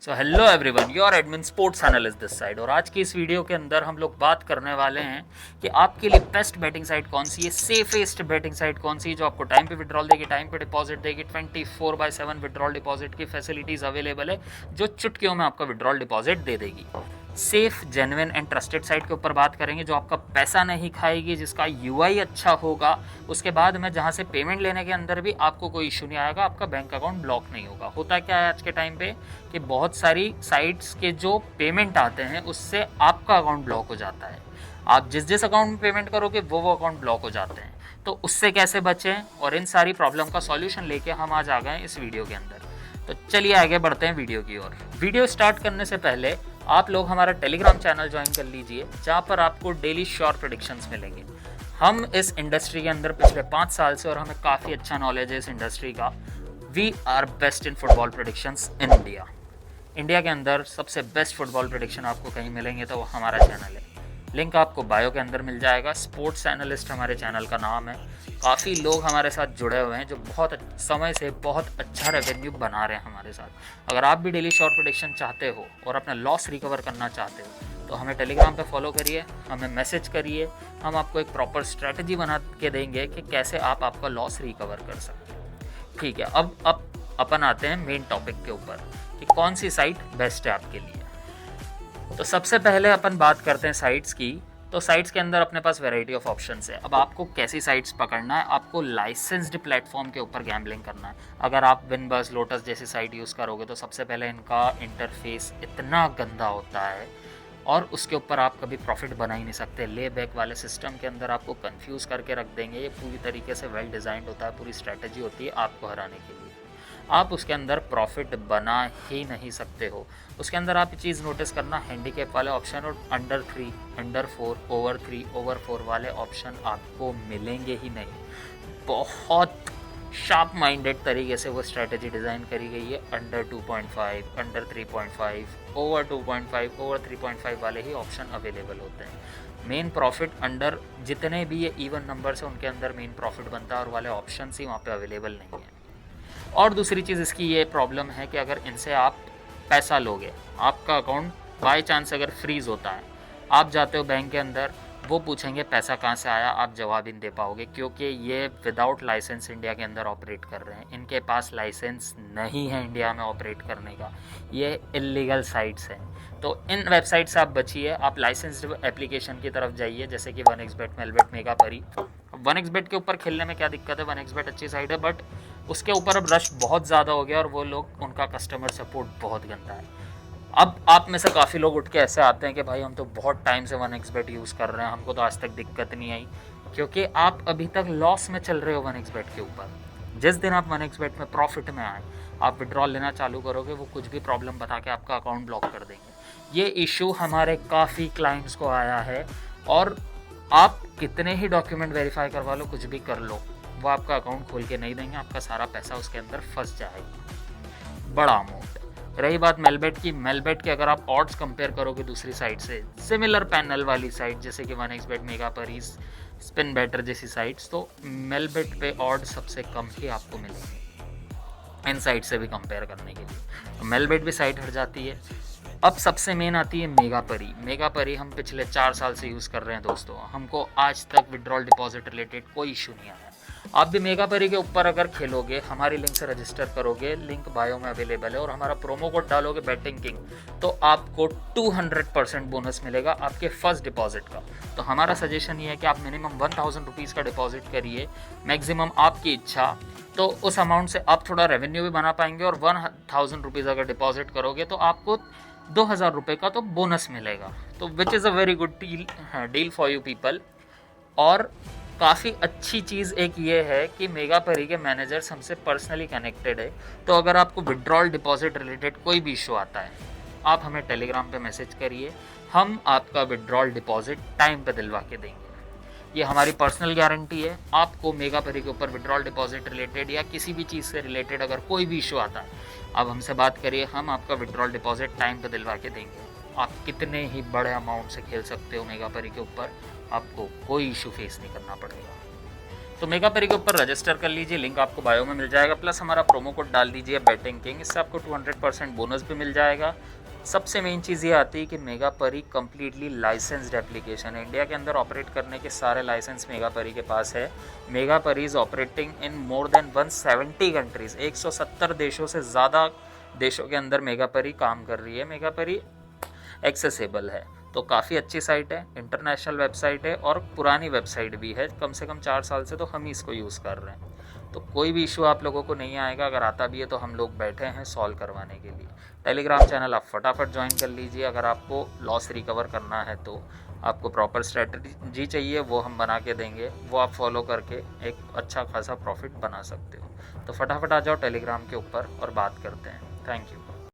So hello everyone, your admin sports analyst this side. और आज की इस वीडियो के अंदर हम लोग बात करने वाले हैं कि आपके लिए बेस्ट बेटिंग साइट कौन सी है, सेफेस्ट बेटिंग साइट कौन सी है जो आपको टाइम पे विड्रॉल देगी, टाइम पे डिपॉजिट देगी, 24/7 विड्रॉल डिपॉजिट की फैसिलिटीज़ अवेलेबल है जो चुटकियों में आपका विड्रॉल डिपॉजिट दे देगी। Safe, genuine and trusted site के ऊपर बात करेंगे जो आपका पैसा नहीं खाएगी, जिसका यूआई अच्छा होगा। उसके बाद में जहाँ से पेमेंट लेने के अंदर भी आपको कोई इशू नहीं आएगा, आपका बैंक अकाउंट ब्लॉक नहीं होगा। होता क्या है आज के टाइम पे कि बहुत सारी साइट्स के जो पेमेंट आते हैं उससे आपका अकाउंट ब्लॉक हो जाता है। आप जिस जिस अकाउंट में पेमेंट करोगे वो अकाउंट ब्लॉक हो जाते हैं। तो उससे कैसे बचें और इन सारी प्रॉब्लम का सॉल्यूशन लेके हम आज आ गए इस वीडियो के अंदर। तो चलिए आगे बढ़ते हैं वीडियो की ओर। वीडियो स्टार्ट करने से पहले आप लोग हमारा टेलीग्राम चैनल ज्वाइन कर लीजिए, जहाँ पर आपको डेली श्योर प्रेडिक्शंस मिलेंगे। हम इस इंडस्ट्री के अंदर पिछले 5 साल से और हमें काफ़ी अच्छा नॉलेज है इस इंडस्ट्री का। We are best in football predictions in India. India के अंदर सबसे बेस्ट फुटबॉल प्रेडिक्शन आपको कहीं मिलेंगे तो वो हमारा चैनल है। लिंक आपको बायो के अंदर मिल जाएगा। स्पोर्ट्स एनालिस्ट हमारे चैनल का नाम है। काफ़ी लोग हमारे साथ जुड़े हुए हैं जो बहुत समय से बहुत अच्छा रेवेन्यू बना रहे हैं हमारे साथ। अगर आप भी डेली शॉर्ट प्रेडिक्शन चाहते हो और अपना लॉस रिकवर करना चाहते हो तो हमें टेलीग्राम पे फॉलो करिए, हमें मैसेज करिए। हम आपको एक प्रॉपर स्ट्रैटेजी बना के देंगे कि कैसे आप आपका लॉस रिकवर कर सकते हैं। ठीक है, अब अपन आते हैं मेन टॉपिक के ऊपर कि कौन सी साइट बेस्ट है आपके लिए। तो सबसे पहले अपन बात करते हैं साइट्स की। तो साइट्स के अंदर अपने पास वैरायटी ऑफ ऑप्शंस है। अब आपको कैसी साइट्स पकड़ना है, आपको लाइसेंस्ड प्लेटफॉर्म के ऊपर गैम्बलिंग करना है। अगर आप विनबस, लोटस जैसी साइट यूज़ करोगे तो सबसे पहले इनका इंटरफेस इतना गंदा होता है और उसके ऊपर आप कभी प्रॉफिट बना ही नहीं सकते। ले बैक वाले सिस्टम के अंदर आपको कंफ्यूज करके रख देंगे। ये पूरी तरीके से वेल डिज़ाइंड होता है, पूरी स्ट्रैटेजी होती है आपको हराने के लिए। आप उसके अंदर प्रॉफिट बना ही नहीं सकते हो। उसके अंदर आप ये चीज़ नोटिस करना, हैंडीकैप वाले ऑप्शन और अंडर 3, अंडर 4, ओवर 3, ओवर 4 वाले ऑप्शन आपको मिलेंगे ही नहीं। बहुत शार्प माइंडेड तरीके से वो स्ट्रैटेजी डिज़ाइन करी गई है। अंडर 2.5, अंडर 3.5, ओवर 2.5, ओवर 3.5 वाले ही ऑप्शन अवेलेबल होते हैं। मेन प्रॉफिट अंडर जितने भी ये इवन नंबर से उनके अंदर मेन प्रॉफिट बनता है और वाले ऑप्शन ही वहाँ पे अवेलेबल नहीं है। और दूसरी चीज़ इसकी ये प्रॉब्लम है कि अगर इनसे आप पैसा लोगे, आपका अकाउंट बाय चांस अगर फ्रीज़ होता है, आप जाते हो बैंक के अंदर, वो पूछेंगे पैसा कहाँ से आया, आप जवाब ही नहीं दे पाओगे क्योंकि ये विदाउट लाइसेंस इंडिया के अंदर ऑपरेट कर रहे हैं। इनके पास लाइसेंस नहीं है इंडिया में ऑपरेट करने का, ये इलीगल साइट्स हैं। तो इन वेबसाइट से आप बचिए, आप लाइसेंस्ड एप्लीकेशन की तरफ जाइए, जैसे कि 1xBet, मेलबेट, मेगापरी। 1xBet के ऊपर खेलने में क्या दिक्कत है, 1xBet अच्छी साइट है, बट उसके ऊपर अब रश बहुत ज़्यादा हो गया और वो लोग, उनका कस्टमर सपोर्ट बहुत गंदा है। अब आप में से काफ़ी लोग उठ के ऐसे आते हैं कि भाई हम तो बहुत टाइम से 1xBet यूज़ कर रहे हैं, हमको तो आज तक दिक्कत नहीं आई, क्योंकि आप अभी तक लॉस में चल रहे हो 1xBet के ऊपर। जिस दिन आप 1xBet में प्रॉफिट में आए, आप विड्रॉल लेना चालू करोगे, वो कुछ भी प्रॉब्लम बता के आपका अकाउंट ब्लॉक कर देंगे। ये इशू हमारे काफ़ी क्लाइंट्स को आया है और आप कितने ही डॉक्यूमेंट वेरीफाई करवा लो, कुछ भी कर लो, वो आपका अकाउंट खोल के नहीं देंगे, आपका सारा पैसा उसके अंदर फंस जाएगा, बड़ा अमाउंट। रही बात मेलबेट की, मेलबेट के अगर आप ऑड्स कंपेयर करोगे दूसरी साइट से, सिमिलर पैनल वाली साइट जैसे कि 1xBet, मेगापरीज, स्पिन बेटर जैसी साइट्स, तो मेलबेट पे ऑड्स सबसे कम ही आपको मिलेंगे इन साइट से भी कंपेयर करने के लिए। तो मेलबेट भी साइट हट जाती है। अब सबसे मेन आती है मेगापरी। मेगापरी हम पिछले 4 साल से यूज़ कर रहे हैं दोस्तों, हमको आज तक विड्रॉल डिपॉजिट रिलेटेड कोई इशू नहीं आया। आप भी मेगापरी के ऊपर अगर खेलोगे, हमारी लिंक से रजिस्टर करोगे, लिंक बायो में अवेलेबल है, और हमारा प्रोमो कोड डालोगे बैटिंग किंग, तो आपको 200% बोनस मिलेगा आपके फर्स्ट डिपॉजिट का। तो हमारा सजेशन ये है कि आप मिनिमम 1000 रुपीज़ का डिपॉजिट करिए, मैक्सिमम आपकी इच्छा। तो उस अमाउंट से आप थोड़ा रेवेन्यू भी बना पाएंगे और 1000 रुपीज़ अगर डिपॉजिट करोगे तो आपको 2000 रुपये का तो बोनस मिलेगा। तो which is a very good deal for you people. और काफ़ी अच्छी चीज़ एक ये है कि मेगापरी के मैनेजर्स हमसे पर्सनली कनेक्टेड है। तो अगर आपको विड्रॉल डिपॉजिट रिलेटेड कोई भी इशू आता है, आप हमें टेलीग्राम पे मैसेज करिए, हम आपका विड्रॉल डिपॉजिट टाइम पे दिलवा के देंगे। ये हमारी पर्सनल गारंटी है। आपको मेगापरी के ऊपर विड्रॉल डिपॉजिट रिलेटेड या किसी भी चीज़ से रिलेटेड अगर कोई भी इशू आता है, आप हमसे बात करिए, हम आपका विड्रॉल डिपॉजिट टाइम पे दिलवा के देंगे। आप कितने ही बड़े अमाउंट से खेल सकते हो मेगापरी के ऊपर, आपको कोई इशू फेस नहीं करना पड़ेगा। तो मेगा परी के ऊपर रजिस्टर कर लीजिए, लिंक आपको बायो में मिल जाएगा, प्लस हमारा प्रोमो कोड डाल दीजिए बैटिंग किंग, इससे आपको 200% बोनस भी मिल जाएगा। सबसे मेन चीज़ ये आती है कि मेगा परी कम्प्लीटली लाइसेंस्ड एप्लीकेशन है, इंडिया के अंदर ऑपरेट करने के सारे लाइसेंस मेगा परी के पास है। मेगा परी is operating in more than 170 countries, 170 देशों से ज़्यादा देशों के अंदर मेगा परी काम कर रही है। मेगा परी एक्सेसिबल है, तो काफ़ी अच्छी साइट है, इंटरनेशनल वेबसाइट है और पुरानी वेबसाइट भी है, कम से कम 4 साल से तो हम ही इसको यूज़ कर रहे हैं। तो कोई भी इशू आप लोगों को नहीं आएगा, अगर आता भी है तो हम लोग बैठे हैं सॉल्व करवाने के लिए। टेलीग्राम चैनल आप फटाफट ज्वाइन कर लीजिए, अगर आपको लॉस रिकवर करना है तो आपको प्रॉपर स्ट्रेटजी चाहिए वो हम बना के देंगे, वो आप फॉलो करके एक अच्छा खासा प्रॉफिट बना सकते हो। तो फटाफट आ जाओ टेलीग्राम के ऊपर और बात करते हैं। Thank you.